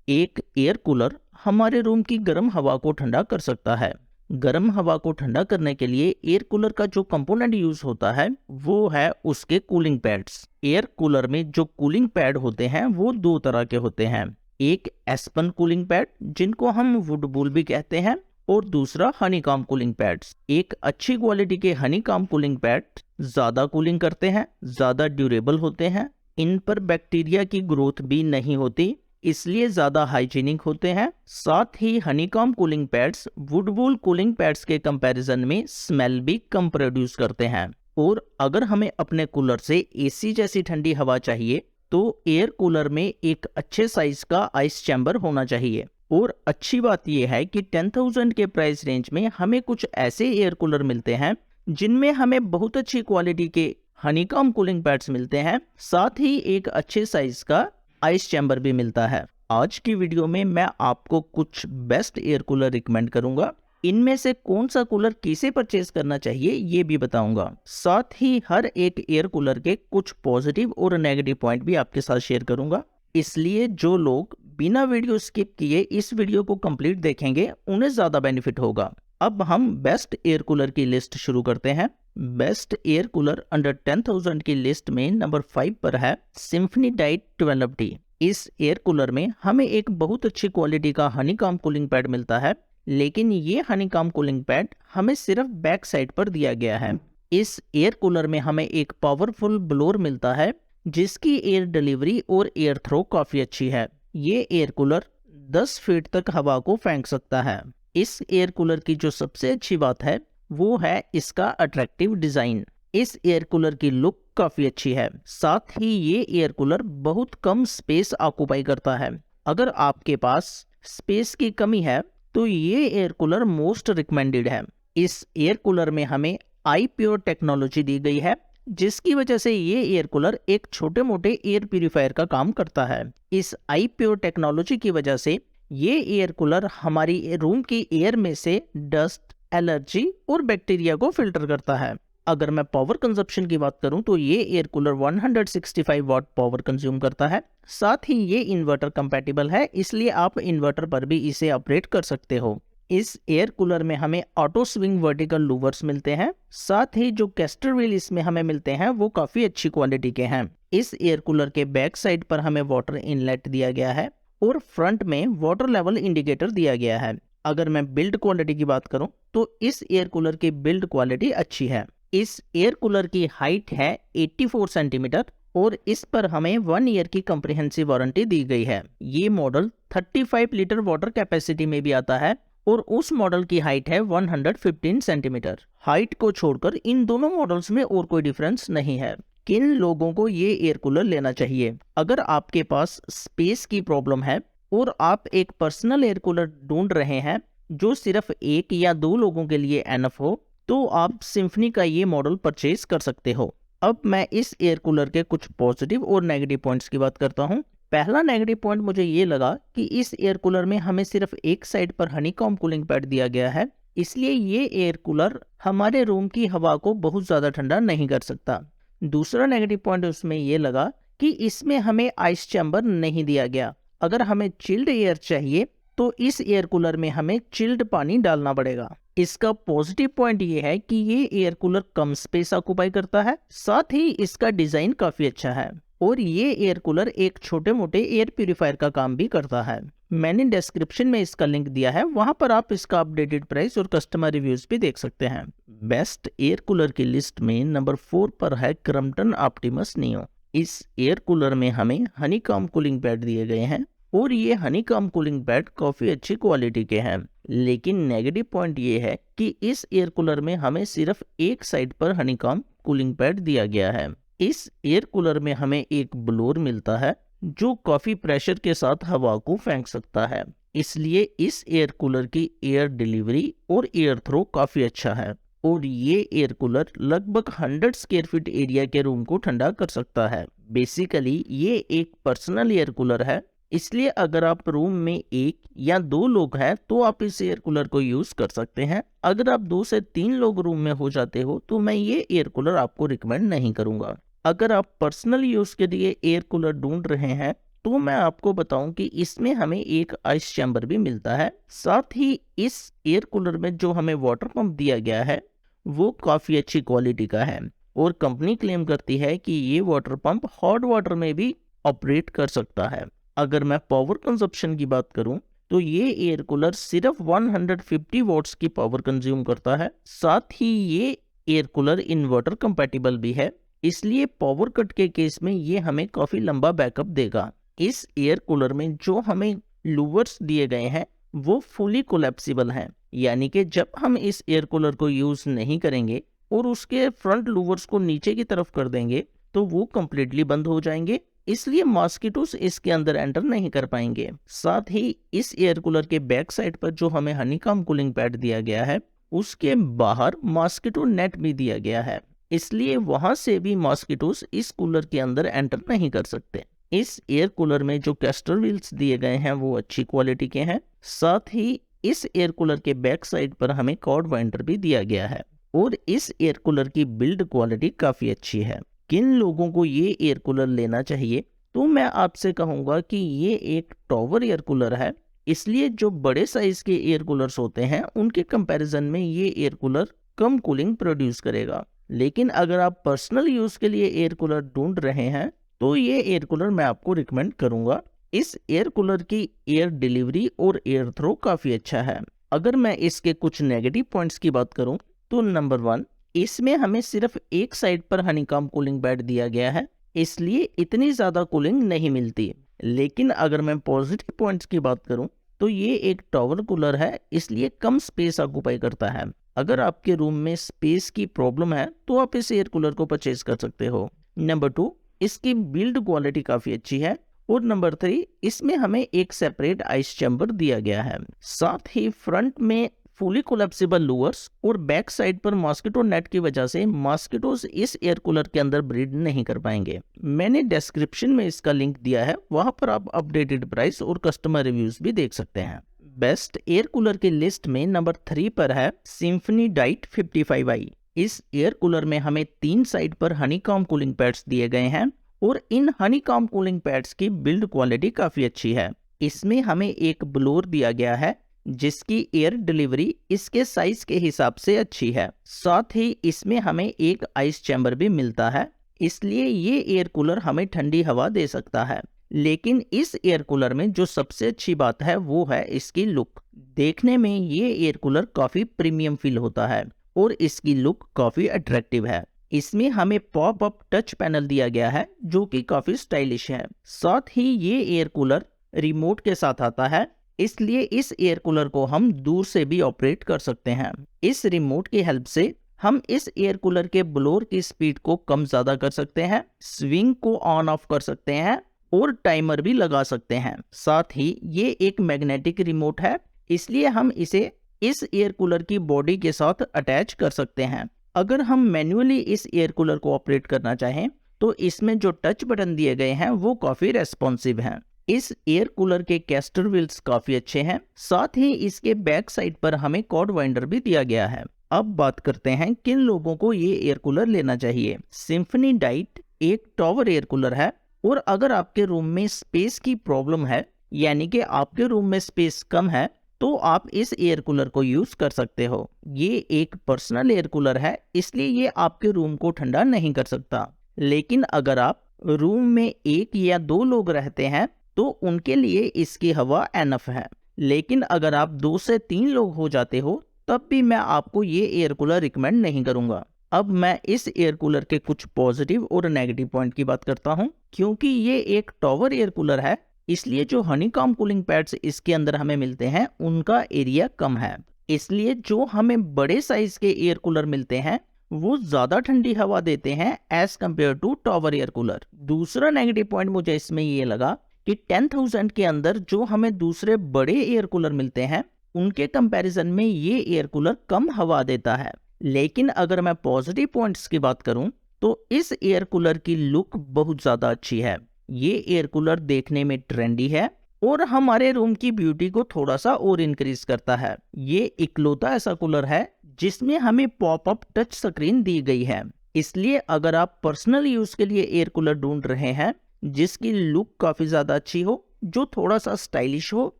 एक air cooler हमारे room की गर्म हवा को ठंडा कर सकता है। गर्म हवा को ठंडा करने के लिए एयर कूलर का जो कंपोनेंट यूज होता है वो है उसके कूलिंग पैड्स। एयर कूलर में जो कूलिंग पैड होते हैं वो दो तरह के होते हैं। एक एस्पन कूलिंग पैड जिनको हम वुड बूल भी कहते हैं, और दूसरा हनीकॉम्ब कूलिंग पैड्स। एक अच्छी क्वालिटी के हनीकॉम्ब कूलिंग पैड ज्यादा कूलिंग करते हैं, ज्यादा ड्यूरेबल होते हैं, इन पर बैक्टीरिया की ग्रोथ भी नहीं होती, इसलिए ज्यादा हाइजीनिक होते हैं। साथ ही honeycomb cooling pads wood wool cooling pads के कंपैरिजन में स्मेल भी कम प्रोड्यूस करते हैं। और अगर हमें अपने कूलर से एसी जैसी ठंडी हवा चाहिए तो एयर कूलर में एक अच्छे साइज का आइस चैम्बर होना चाहिए। और अच्छी बात यह है कि 10,000 के प्राइस रेंज में हमें कुछ ऐसे एयर कूलर मिलते हैं जिनमें हमें बहुत अच्छी क्वालिटी के हनीकॉम्ब कूलिंग पैड्स मिलते हैं, साथ ही एक अच्छे साइज का आइस चैम्बर भी मिलता है। आज की वीडियो में मैं आपको कुछ बेस्ट एयर कूलर रिकमेंड करूंगा। इनमें से कौन सा कूलर कैसे परचेज करना चाहिए ये भी बताऊंगा। साथ ही हर एक एयर कूलर के कुछ पॉजिटिव और नेगेटिव पॉइंट भी आपके साथ शेयर करूंगा। इसलिए जो लोग बिना वीडियो स्किप किए इस वीडियो को कंप्लीट देखेंगे उन्हें ज्यादा बेनिफिट होगा। अब हम बेस्ट एयर कूलर की लिस्ट शुरू करते हैं। बेस्ट एयर कूलर अंडर 10,000 की लिस्ट में नंबर 5 पर है सिम्फनी टाइट 12D। इस एयर कूलर में हमें एक बहुत अच्छी क्वालिटी का हनीकॉम्ब कूलिंग पैड मिलता है, लेकिन ये हनीकॉम्ब कूलिंग पैड हमें सिर्फ बैक साइड पर दिया गया है। इस एयर कूलर में हमें एक पावरफुल ब्लोअर मिलता है जिसकी एयर डिलीवरी और एयर थ्रो काफी अच्छी है। ये एयर कूलर 10 फीट तक हवा को फेंक सकता है। इस एयर कूलर की जो सबसे अच्छी बात है वो है इसका अट्रैक्टिव डिजाइन। इस एयर कूलर की लुक काफी अच्छी है, साथ ही ये एयर कूलर बहुत कम स्पेस ऑक्यूपाई करता है। अगर आपके पास स्पेस की कमी है तो ये एयर कूलर मोस्ट रिकमेंडेड है। इस एयर कूलर में हमें आई प्योर टेक्नोलॉजी दी गई है जिसकी वजह से ये एयर कूलर एक छोटे मोटे एयर प्यूरिफायर का काम करता है। इस आई प्योर टेक्नोलॉजी की वजह से ये एयर कूलर हमारी रूम की एयर में से डस्ट, एलर्जी और बैक्टीरिया को फिल्टर करता है। अगर मैं पावर कंजप्शन की बात करूं तो ये air cooler 165 watt power consume करता है। साथ ही ये इन्वर्टर कंपैटिबल है, इसलिए आप इन्वर्टर पर भी इसे ऑपरेट कर सकते हो। इस एयर कूलर में हमें ऑटो स्विंग वर्टिकल लूवर्स मिलते हैं, साथ ही जो कैस्टर व्हील इसमें हमें मिलते हैं वो काफी अच्छी क्वालिटी के हैं। इस एयर कूलर के बैक साइड पर हमें वाटर इनलेट दिया गया है और फ्रंट में वाटर लेवल इंडिकेटर दिया गया है। अगर मैं बिल्ड क्वालिटी की बात करूं तो इस एयर कूलर की बिल्ड क्वालिटी अच्छी है। इस एयर कूलर की हाइट है 84 सेंटीमीटर और इस पर हमें 1 ईयर की कॉम्प्रिहेंसिव वारंटी दी गई है। ये मॉडल 35 लीटर वाटर कैपेसिटी में भी आता है और उस मॉडल की हाइट है 115 सेंटीमीटर। हाइट को छोड़कर इन दोनों मॉडल्स में और कोई डिफरेंस नहीं है। किन लोगों को ये एयर कूलर लेना चाहिए? अगर आपके पास स्पेस की प्रॉब्लम है और आप एक पर्सनल एयर कूलर ढूंढ रहे हैं जो सिर्फ 1 या 2 लोगों के लिए एनफ हो तो आप सिम्फनी का ये मॉडल परचेज कर सकते हो। अब मैं इस एयर कूलर के कुछ पॉजिटिव और नेगेटिव पॉइंट्स की बात करता हूँ। पहला नेगेटिव पॉइंट मुझे ये लगा कि इस एयर कूलर में हमें सिर्फ एक साइड पर हनीकॉम्ब कूलिंग पैड दिया गया है, इसलिए ये एयर कूलर हमारे रूम की हवा को बहुत ज़्यादा ठंडा नहीं कर सकता। दूसरा नेगेटिव पॉइंट उसमें ये लगा कि इसमें हमें आइस चैम्बर नहीं दिया गया। अगर हमें चिल्ड एयर चाहिए तो इस एयर कूलर में हमें चिल्ड पानी डालना पड़ेगा। इसका पॉजिटिव पॉइंट ये है कि ये एयर कूलर कम स्पेस ऑक्यूपाई करता है, साथ ही इसका डिजाइन काफी अच्छा है और ये एयर कूलर एक छोटे मोटे एयर प्यूरिफायर का काम भी करता है। मैंने डिस्क्रिप्शन में इसका लिंक दिया है, वहां पर आप इसका अपडेटेड प्राइस और कस्टमर रिव्यूज भी देख सकते हैं। बेस्ट एयर कूलर की लिस्ट में नंबर 4 पर है क्रम्पटन ऑप्टिमस नियो। इस एयर कूलर में हमें हनीकॉम्ब कूलिंग पैड दिए गए हैं और ये हनीकॉम्ब कूलिंग पैड काफी अच्छी क्वालिटी के हैं, लेकिन नेगेटिव पॉइंट ये है कि इस एयर कूलर में हमें सिर्फ एक साइड पर हनीकॉम्ब कूलिंग पैड दिया गया है। इस एयर कूलर में हमें एक ब्लोअर मिलता है जो काफी प्रेशर के साथ हवा को फेंक सकता है, इसलिए इस एयर कूलर की एयर डिलीवरी और एयर थ्रो काफी अच्छा है और ये एयर कूलर लगभग 100 स्क्वायर फीट एरिया के रूम को ठंडा कर सकता है। बेसिकली ये एक पर्सनल एयर कूलर है, इसलिए अगर आप रूम में 1 या 2 लोग हैं तो आप इस एयर कूलर को यूज कर सकते हैं। अगर आप 2 से 3 लोग रूम में हो जाते हो तो मैं ये एयर कूलर आपको रिकमेंड नहीं करूंगा। अगर आप पर्सनल यूज के लिए एयर कूलर ढूंढ रहे हैं तो मैं आपको बताऊं कि इसमें हमें एक आइस चैम्बर भी मिलता है। साथ ही इस एयर कूलर में जो हमें वाटर पंप दिया गया है वो काफ़ी अच्छी क्वालिटी का है और कंपनी क्लेम करती है कि ये वाटर पंप हॉट वाटर में भी ऑपरेट कर सकता है। अगर मैं पावर कंजप्शन की बात करूं तो ये एयर कूलर सिर्फ 150 वॉट्स की पावर कंज्यूम करता है। साथ ही ये एयर कूलर इन्वर्टर कंपैटिबल भी है, इसलिए पावर कट के केस में ये हमें काफ़ी लंबा बैकअप देगा। इस एयर कूलर में जो हमें लूवर्स दिए गए हैं वो फुली कोलैप्सिबल हैं, यानी कि जब हम इस एयर कूलर को यूज़ नहीं करेंगे और उसके फ्रंट लूवर्स को नीचे की तरफ कर देंगे तो वो कम्प्लीटली बंद हो जाएंगे, इसलिए मॉस्किटोस इसके अंदर एंटर नहीं कर पाएंगे। साथ ही इस एयर कूलर के बैक साइड पर जो हमें हनीकॉम्ब कूलिंग पैड दिया गया है उसके बाहर मॉस्किटो नेट भी दिया गया है, इसलिए वहां से भी मॉस्किटोस इस कूलर के अंदर एंटर नहीं कर सकते। इस एयर कूलर में जो कैस्टर व्हील्स दिए गए हैं वो अच्छी क्वालिटी के हैं। साथ ही इस एयर कूलर के बैक साइड पर हमें कॉर्ड वाइंडर भी दिया गया है और इस एयर कूलर की बिल्ड क्वालिटी काफ़ी अच्छी है। किन लोगों को ये एयर कूलर लेना चाहिए, तो मैं आपसे कहूँगा कि ये एक टॉवर एयर कूलर है, इसलिए जो बड़े साइज के एयर कूलर्स होते हैं उनके कंपैरिजन में ये एयर कूलर कम कूलिंग प्रोड्यूस करेगा। लेकिन अगर आप पर्सनल यूज़ के लिए एयर कूलर ढूंढ रहे हैं तो ये एयर कूलर मैं आपको रिकमेंड करूंगा। इस एयर कूलर की एयर डिलीवरी और एयर थ्रो काफ़ी अच्छा है। अगर मैं इसके कुछ नेगेटिव पॉइंट्स की बात करूं तो नंबर 1, इसमें हमें सिर्फ एक साइड पर हनीकॉम्ब कूलिंग पैड दिया गया है, इसलिए इतनी ज़्यादा कूलिंग नहीं मिलती। लेकिन अगर मैं पॉजिटिव पॉइंट्स की बात करूं तो ये एक टॉवर कूलर है, इसलिए कम स्पेस ऑक्यूपाई करता है। अगर आपके रूम में स्पेस की प्रॉब्लम है तो आप इस एयर कूलर को परचेज कर सकते हो। नंबर 2, इसकी बिल्ड क्वालिटी काफ़ी अच्छी है और नंबर 3, इसमें हमें एक सेपरेट आइस चैम्बर दिया गया है। साथ ही फ्रंट में फुली कोलैप्सिबल लूवर्स और बैक साइड पर मॉस्किटो नेट की वजह से मॉस्किटोज इस एयर कूलर के अंदर ब्रीड नहीं कर पाएंगे। मैंने डिस्क्रिप्शन में इसका लिंक दिया है, वहां पर आप अपडेटेड प्राइस और कस्टमर रिव्यूज भी देख सकते हैं। बेस्ट एयर कूलर की लिस्ट में नंबर 3 पर है सिम्फनी डाइट 55i। इस एयर कूलर में हमें 3 साइड पर हनीकॉम्ब कूलिंग पैड्स दिए गए हैं और इन हनीकॉम्ब कूलिंग पैड्स की बिल्ड क्वालिटी काफ़ी अच्छी है। इसमें हमें एक ब्लोअर दिया गया है जिसकी एयर डिलीवरी इसके साइज के हिसाब से अच्छी है। साथ ही इसमें हमें एक आइस चैम्बर भी मिलता है, इसलिए ये एयर कूलर हमें ठंडी हवा दे सकता है। लेकिन इस एयर कूलर में जो सबसे अच्छी बात है वो है इसकी लुक। देखने में ये एयर कूलर काफ़ी प्रीमियम फील होता है और इसकी लुक काफ़ी अट्रैक्टिव है। इसमें हमें पॉप अप टच पैनल दिया गया है जो कि काफ़ी स्टाइलिश है। साथ ही ये एयर कूलर रिमोट के साथ आता है, इसलिए इस एयर कूलर को हम दूर से भी ऑपरेट कर सकते हैं। इस रिमोट की हेल्प से हम इस एयर कूलर के ब्लोअर की स्पीड को कम ज़्यादा कर सकते हैं, स्विंग को ऑन ऑफ कर सकते हैं और टाइमर भी लगा सकते हैं। साथ ही ये एक मैग्नेटिक रिमोट है, इसलिए हम इसे इस एयर कूलर की बॉडी के साथ अटैच कर सकते हैं। अगर हम मैन्युअली इस एयर कूलर को ऑपरेट करना चाहें तो इसमें जो टच बटन दिए गए हैं वो काफ़ी रेस्पॉन्सिव हैं। इस एयर कूलर के कैस्टर व्हील्स काफ़ी अच्छे हैं। साथ ही इसके बैक साइड पर हमें कॉर्ड वाइंडर भी दिया गया है। अब बात करते हैं किन लोगों को ये एयर कूलर लेना चाहिए। सिम्फनी डाइट एक टॉवर एयर कूलर है और अगर आपके रूम में स्पेस की प्रॉब्लम है, यानी कि आपके रूम में स्पेस कम है, तो आप इस एयर कूलर को यूज़ कर सकते हो। ये एक पर्सनल एयर कूलर है, इसलिए ये आपके रूम को ठंडा नहीं कर सकता। लेकिन अगर आप रूम में 1 या 2 लोग रहते हैं तो उनके लिए इसकी हवा एनफ है। लेकिन अगर आप 2 से 3 लोग हो जाते हो तब भी मैं आपको ये एयर कूलर रिकमेंड नहीं करूँगा। अब मैं इस एयर कूलर के कुछ पॉजिटिव और नेगेटिव पॉइंट की बात करता हूँ। क्योंकि ये एक टॉवर एयर कूलर है, इसलिए जो हनीकॉम्ब कूलिंग पैड्स इसके अंदर हमें मिलते हैं उनका एरिया कम है, इसलिए जो हमें बड़े साइज के एयर कूलर मिलते हैं वो ज़्यादा ठंडी हवा देते हैं as compare to tower air cooler. दूसरा नेगेटिव पॉइंट मुझे इसमें ये लगा कि 10,000 के अंदर जो हमें दूसरे बड़े एयर कूलर मिलते हैं उनके कंपैरिजन में ये एयर कूलर कम हवा देता है। लेकिन अगर मैं पॉजिटिव पॉइंट्स की बात करूं तो इस एयर कूलर की लुक बहुत ज़्यादा अच्छी है। ये एयर कूलर देखने में ट्रेंडी है और हमारे रूम की ब्यूटी को थोड़ा सा और इंक्रीज करता है। ये इकलौता ऐसा कूलर है जिसमें हमें पॉपअप टच स्क्रीन दी गई है, इसलिए अगर आप पर्सनल यूज़ के लिए एयर कूलर ढूंढ रहे हैं जिसकी लुक काफ़ी ज़्यादा अच्छी हो, जो थोड़ा सा स्टाइलिश हो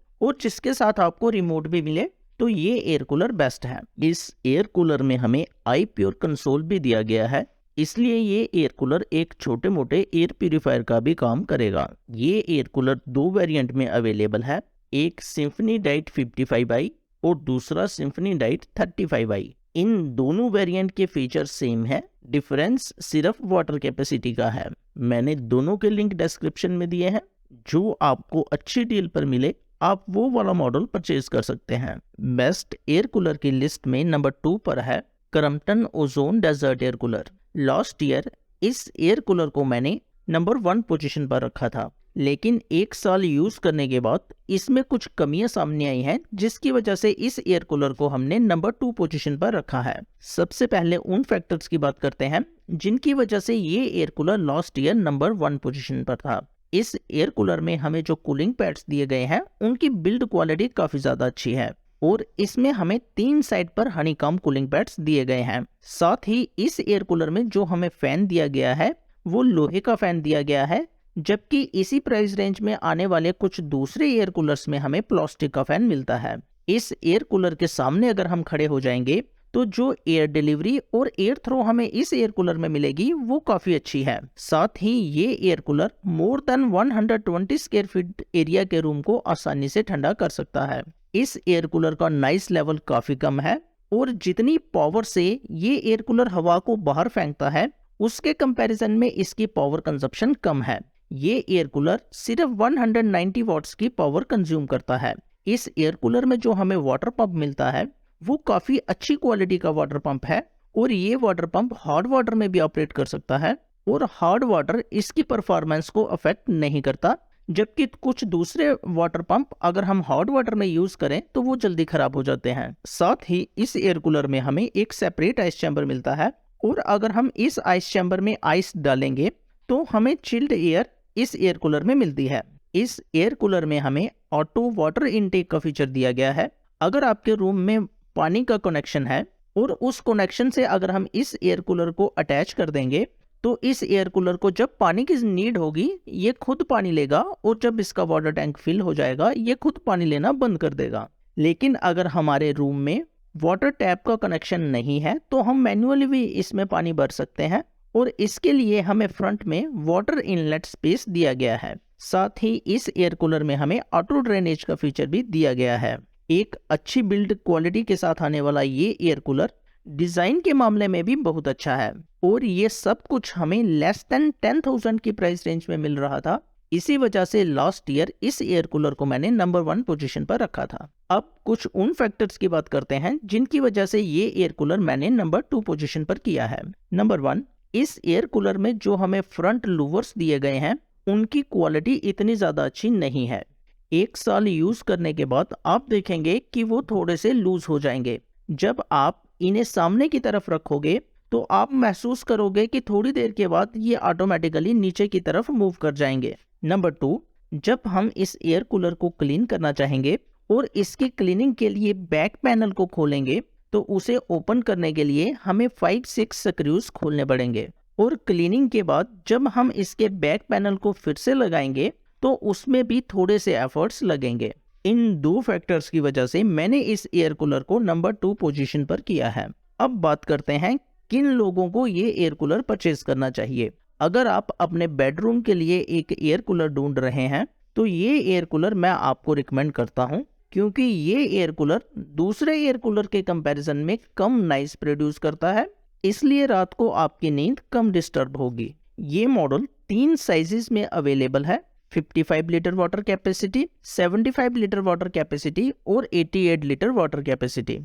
और जिसके साथ आपको रिमोट भी मिले, तो ये एयर कूलर बेस्ट है। इस एयर कूलर में हमें आई प्योर कंसोल भी दिया गया है, इसलिए ये एयर कूलर एक छोटे मोटे एयर प्यूरिफायर का भी काम करेगा। ये एयर कूलर 2 वेरिएंट में अवेलेबल है, एक सिम्फनी डाइट 55i और दूसरा सिम्फनी डाइट 35i। इन दोनों वेरिएंट के फीचर सेम है, डिफरेंस सिर्फ वाटर कैपेसिटी का है। मैंने दोनों के लिंक डिस्क्रिप्शन में दिए हैं, जो आपको अच्छी डील पर मिले आप वो वाला मॉडल परचेज कर सकते हैं। बेस्ट एयर कूलर की लिस्ट में नंबर 2 पर है Crompton Ozone desert air cooler. Last year इस एयर कूलर को मैंने नंबर 1 पोजीशन पर रखा था, लेकिन 1 साल यूज करने के बाद इसमें कुछ कमियां सामने आई हैं, जिसकी वजह से इस एयर कूलर को हमने नंबर 2 पोजीशन पर रखा है। सबसे पहले उन फैक्टर्स की बात करते हैं जिनकी वजह से ये air cooler last year number 1 position पर था। इस एयर कूलर में हमें जो कूलिंग पैड्स दिए गए हैं उनकी बिल्ड क्वालिटी काफी ज्यादा अच्छी है और इसमें हमें 3 साइड पर हनीकॉम कूलिंग पैड्स दिए गए हैं। साथ ही इस एयर कूलर में जो हमें फैन दिया गया है वो लोहे का फैन दिया गया है, जबकि इसी प्राइस रेंज में आने वाले कुछ दूसरे एयर कूलर्स में हमें प्लास्टिक का फैन मिलता है। इस एयर कूलर के सामने अगर हम खड़े हो जाएंगे तो जो एयर डिलीवरी और एयर थ्रो हमें इस एयर कूलर में मिलेगी वो काफी अच्छी है। साथ ही ये air cooler more than 120 square feet area के रूम को आसानी से ठंडा कर सकता है। इस एयर कूलर का नॉइस लेवल काफी कम है और जितनी पावर से ये एयर कूलर हवा को बाहर फेंकता है उसके कंपैरिजन में इसकी पावर कंजप्शन कम है। ये एयर कूलर सिर्फ 190 वॉट्स की पावर कंज्यूम करता है। इस एयर कूलर में जो हमें वाटर पंप मिलता है वो काफी अच्छी क्वालिटी का वाटर पंप है और ये वाटर पंप हार्ड वाटर में भी ऑपरेट कर सकता है और हार्ड वाटर इसकी परफॉर्मेंस को अफेक्ट नहीं करता, जबकि कुछ दूसरे वाटर पंप अगर हम हॉट वाटर में यूज करें तो वो जल्दी खराब हो जाते हैं। साथ ही इस एयर कूलर में हमें एक सेपरेट आइस चैम्बर मिलता है और अगर हम इस आइस चैम्बर में आइस डालेंगे तो हमें चिल्ड एयर इस एयर कूलर में मिलती है। इस एयर कूलर में हमें ऑटो वाटर इनटेक का फीचर दिया गया है। अगर आपके रूम में पानी का कनेक्शन है और उस कनेक्शन से अगर हम इस एयर कूलर को अटैच कर देंगे तो इस एयर कूलर को जब पानी की नीड होगी ये खुद पानी लेगा और जब इसका वाटर टैंक फिल हो जाएगा ये खुद पानी लेना बंद कर देगा। लेकिन अगर हमारे रूम में वाटर टैप का कनेक्शन नहीं है तो हम मैन्युअली भी इसमें पानी भर सकते हैं और इसके लिए हमें फ्रंट में वाटर इनलेट स्पेस दिया गया है। साथ ही इस एयर कूलर में हमें ऑटो ड्रेनेज का फीचर भी दिया गया है। एक अच्छी बिल्ड क्वालिटी के साथ आने वाला ये एयर कूलर डिजाइन के मामले में भी बहुत अच्छा है और ये सब कुछ हमें लेस देन 10,000 की प्राइस रेंज में मिल रहा था। इसी वजह से लास्ट ईयर इस एयर कूलर को मैंने नंबर 1 पोजीशन पर रखा था। अब कुछ उन फैक्टर्स की बात करते हैं जिनकी वजह से ये एयर कूलर मैंने नंबर 2 पोजीशन पर किया है। नंबर 1, इस एयर कूलर में जो हमें फ्रंट लूवर्स दिए गए हैं उनकी क्वालिटी इतनी ज्यादा अच्छी नहीं है। 1 साल यूज करने के बाद आप देखेंगे कि वो थोड़े से लूज हो जाएंगे। जब आप इन्हें सामने की तरफ रखोगे तो आप महसूस करोगे कि थोड़ी देर के बाद ये ऑटोमेटिकली नीचे की तरफ मूव कर जाएंगे। नंबर 2, जब हम इस एयर कूलर को क्लीन करना चाहेंगे और इसकी क्लीनिंग के लिए बैक पैनल को खोलेंगे तो उसे ओपन करने के लिए हमें 5-6 स्क्रूज खोलने पड़ेंगे और क्लीनिंग के बाद जब हम इसके बैक पैनल को फिर से लगाएंगे तो उसमें भी थोड़े से एफर्ट्स लगेंगे। इन 2 फैक्टर्स की वजह से मैंने इस एयर कूलर को नंबर 2 पोजीशन पर किया है। अब बात करते हैं किन लोगों को ये एयर कूलर परचेज करना चाहिए। अगर आप अपने बेडरूम के लिए एक एयर कूलर ढूंढ रहे हैं तो ये एयर कूलर मैं आपको रिकमेंड करता हूं, क्योंकि ये एयर कूलर दूसरे एयर कूलर के कंपैरिजन में कम नॉइस प्रोड्यूस करता है, इसलिए रात को आपकी नींद कम डिस्टर्ब होगी। ये मॉडल 3 साइजेस में अवेलेबल है, 55 litre water capacity, 75 litre water capacity और 88 लीटर वाटर कैपेसिटी।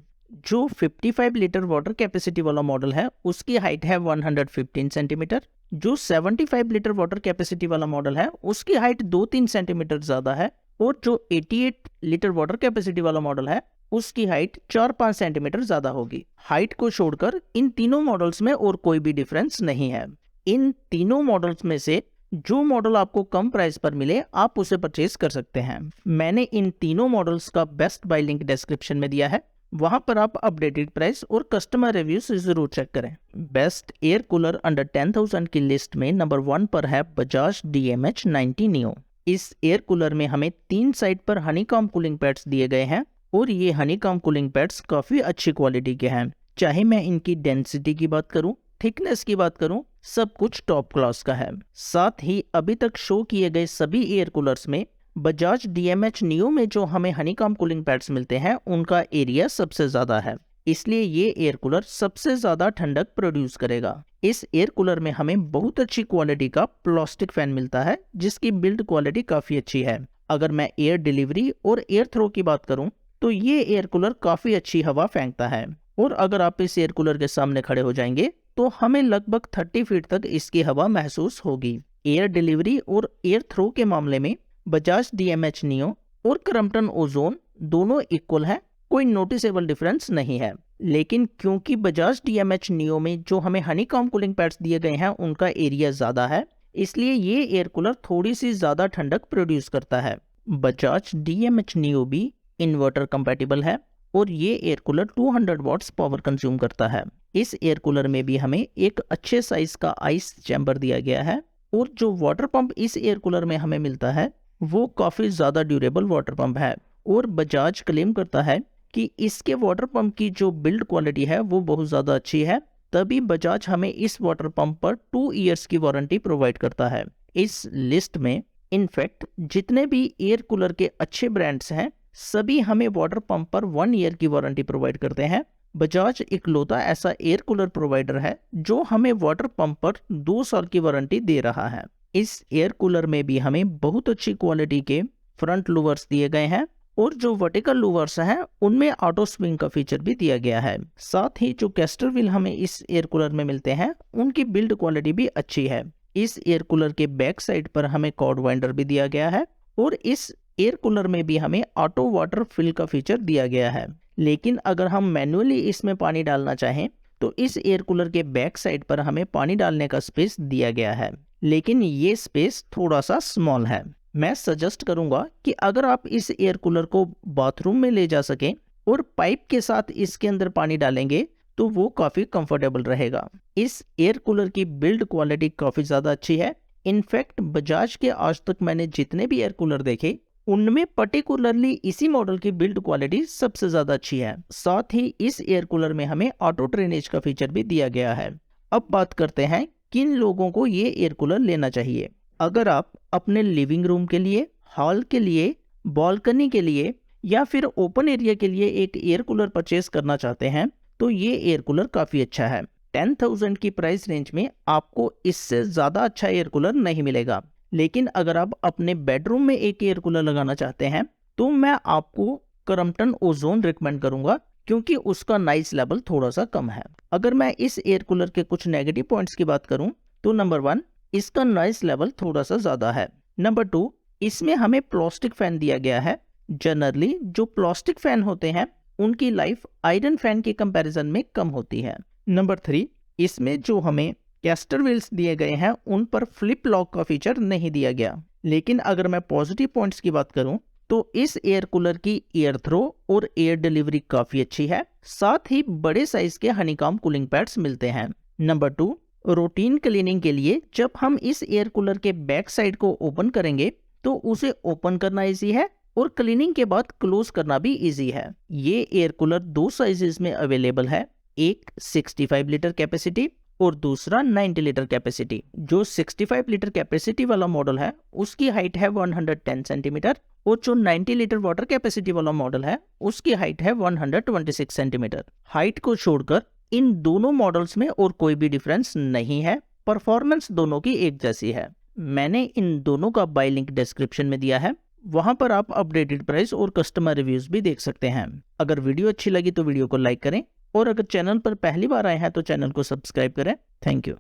जो 55 लीटर वाटर कैपेसिटी वाला मॉडल है उसकी हाइट है 115 सेंटीमीटर। जो 75 लीटर वाटर कैपेसिटी वाला मॉडल है उसकी हाइट 2-3 सेंटीमीटर ज्यादा है और जो 88 लीटर वाटर कैपेसिटी वाला मॉडल है उसकी हाइट 4-5 सेंटीमीटर ज्यादा होगी। हाइट को छोड़कर इन तीनों मॉडल्स में और कोई भी डिफरेंस नहीं है। इन तीनों मॉडल्स में से जो मॉडल आपको कम प्राइस पर मिले आप उसे परचेज कर सकते हैं। मैंने इन तीनों मॉडल्स का बेस्ट बाय लिंक डिस्क्रिप्शन में दिया है, वहां पर आप अपडेटेड प्राइस और कस्टमर रिव्यूज जरूर चेक करें। बेस्ट एयर कूलर अंडर 10,000 की लिस्ट में नंबर 1 पर है बजाज DMH 90 नियो। इस एयर कूलर में हमें 3 साइड पर हनीकॉम्ब कूलिंग पैड्स दिए गए हैं और ये हनीकॉम्ब कूलिंग पैड्स काफी अच्छी क्वालिटी के हैं। चाहे मैं इनकी डेंसिटी की बात करूं, थिकनेस की बात करूं, सब कुछ टॉप क्लास का है। साथ ही अभी तक शो किए गए सभी एयर कूलर्स में बजाज DMH नियो में जो हमें हनीकॉम्ब कूलिंग पैड्स मिलते हैं उनका एरिया सबसे ज्यादा है, इसलिए ये एयर कूलर सबसे ज्यादा ठंडक प्रोड्यूस करेगा। इस एयर कूलर में हमें बहुत अच्छी क्वालिटी का प्लास्टिक फैन मिलता है जिसकी बिल्ड क्वालिटी काफी अच्छी है। अगर मैं एयर डिलीवरी और एयर थ्रो की बात करूं तो ये एयर कूलर काफी अच्छी हवा फेंकता है और अगर आप इस एयर कूलर के सामने खड़े हो जाएंगे तो हमें लगभग 30 फीट तक इसकी हवा महसूस होगी। एयर डिलीवरी और एयर थ्रो के मामले में बजाज DMH नियो और क्रम्पटन ओजोन दोनों इक्वल है, कोई नोटिसेबल डिफरेंस नहीं है। लेकिन क्योंकि बजाज DMH नियो में जो हमें हनीकॉम्ब कूलिंग पैड्स दिए गए हैं उनका एरिया ज्यादा है, इसलिए ये एयर कूलर थोड़ी सी ज्यादा ठंडक प्रोड्यूस करता है। बजाज DMH नियो भी इन्वर्टर कंपैटिबल है और ये air cooler 200 watts power consume करता है। इस एयर कूलर में भी हमें एक अच्छे साइज का आइस चैम्बर दिया गया है और जो वाटर पंप इस एयर कूलर में हमें मिलता है वो काफी ज्यादा ड्यूरेबल वाटर पंप है और बजाज क्लेम करता है कि इसके वाटर पंप की जो बिल्ड क्वालिटी है वो बहुत ज्यादा अच्छी है, तभी बजाज हमें इस वाटर पंप पर 2 इयर्स की वारंटी प्रोवाइड करता है। इस लिस्ट में इनफैक्ट जितने भी एयर कूलर के अच्छे ब्रांड्स हैं सभी हमें वाटर पंप पर 1 ईयर की वारंटी प्रोवाइड करते हैं। बजाज इकलौता ऐसा एयर कूलर प्रोवाइडर है जो हमें वाटर पंप पर 2 साल की वारंटी दे रहा है। इस एयर कूलर में भी हमें बहुत अच्छी क्वालिटी के फ्रंट लूवर्स दिए गए हैं और जो वर्टिकल लूवर्स हैं उनमें ऑटो स्विंग का फीचर भी दिया गया है। साथ ही जो कैस्टर व्हील हमें इस एयर कूलर में मिलते हैं उनकी बिल्ड क्वालिटी भी अच्छी है। इस एयर कूलर के बैक साइड पर हमें कॉर्ड वाइंडर भी दिया गया है और इस एयर कूलर में भी हमें ऑटो वाटर फिल का फीचर दिया गया है। लेकिन अगर हम मैन्युअली इसमें पानी डालना चाहें तो इस एयर कूलर के बैक साइड पर हमें पानी डालने का स्पेस दिया गया है, लेकिन ये स्पेस थोड़ा सा स्मॉल है। मैं सजेस्ट करूंगा कि अगर आप इस एयर कूलर को बाथरूम में ले जा सकें और पाइप के साथ इसके अंदर पानी डालेंगे तो वो काफी कंफर्टेबल रहेगा। इस एयर कूलर की बिल्ड क्वालिटी काफी ज्यादा अच्छी है। इनफैक्ट बजाज के आज तक मैंने जितने भी एयर कूलर देखे उनमें पर्टिकुलरली इसी मॉडल की बिल्ड क्वालिटी सबसे ज्यादा अच्छी है। साथ ही इस एयर कूलर में हमें ऑटो ड्रेनेज का फीचर भी दिया गया है। अब बात करते हैं किन लोगों को ये एयर कूलर लेना चाहिए। अगर आप अपने लिविंग रूम के लिए, हॉल के लिए, बालकनी के लिए या फिर ओपन एरिया के लिए एक एयर कूलर परचेस करना चाहते हैं तो ये एयर कूलर काफी अच्छा है। 10,000 की प्राइस रेंज में आपको इससे ज्यादा अच्छा एयर कूलर नहीं मिलेगा। लेकिन अगर आप अपने बेडरूम में एक एयर कूलर लगाना चाहते हैं तो मैं आपको क्रम्पटन ओजोन रिकमेंड करूंगा क्योंकि उसका नॉइस लेवल थोड़ा सा कम है। अगर मैं इस एयर कूलर के कुछ नेगेटिव पॉइंट्स की बात करूं तो नंबर 1, इसका नॉइस लेवल थोड़ा सा ज्यादा है। नंबर 2, इसमें हमें प्लास्टिक फैन दिया गया है। जनरली जो प्लास्टिक फैन होते हैं उनकी लाइफ आयरन फैन के कंपैरिजन में कम होती है। नंबर 3, इसमें जो हमें कैस्टर व्हील्स दिए गए हैं उन पर फ्लिप लॉक का फीचर नहीं दिया गया। लेकिन अगर मैं पॉजिटिव पॉइंट्स की बात करूं तो इस एयर कूलर की एयर थ्रो और एयर डिलीवरी काफी अच्छी है। साथ ही बड़े साइज के हनीकॉम्ब कूलिंग पैड्स मिलते हैं। नंबर 2, रूटीन क्लीनिंग के लिए जब हम इस एयर कूलर के बैक साइड को ओपन करेंगे तो उसे ओपन करना इजी है और क्लीनिंग के बाद क्लोज करना भी इजी है। ये एयर कूलर 2 साइजेस में अवेलेबल है, एक 65 लीटर कैपेसिटी और दूसरा 90 लीटर कैपेसिटी। जो 65 लीटर कैपेसिटी वाला मॉडल है उसकी हाइट है 110 सेंटीमीटर और जो 90 लीटर वाटर कैपेसिटी वाला मॉडल है उसकी हाइट है 126 सेंटीमीटर। हाइट को छोड़कर इन दोनों मॉडल्स में और कोई भी डिफरेंस नहीं है। परफॉर्मेंस दोनों की एक जैसी है। मैंने इन दोनों का बाय लिंक डिस्क्रिप्शन में दिया है, वहां पर आप अपडेटेड प्राइस और कस्टमर रिव्यूज भी देख सकते हैं। अगर वीडियो अच्छी लगी तो वीडियो को लाइक करें और अगर चैनल पर पहली बार आए हैं तो चैनल को सब्सक्राइब करें। Thank you.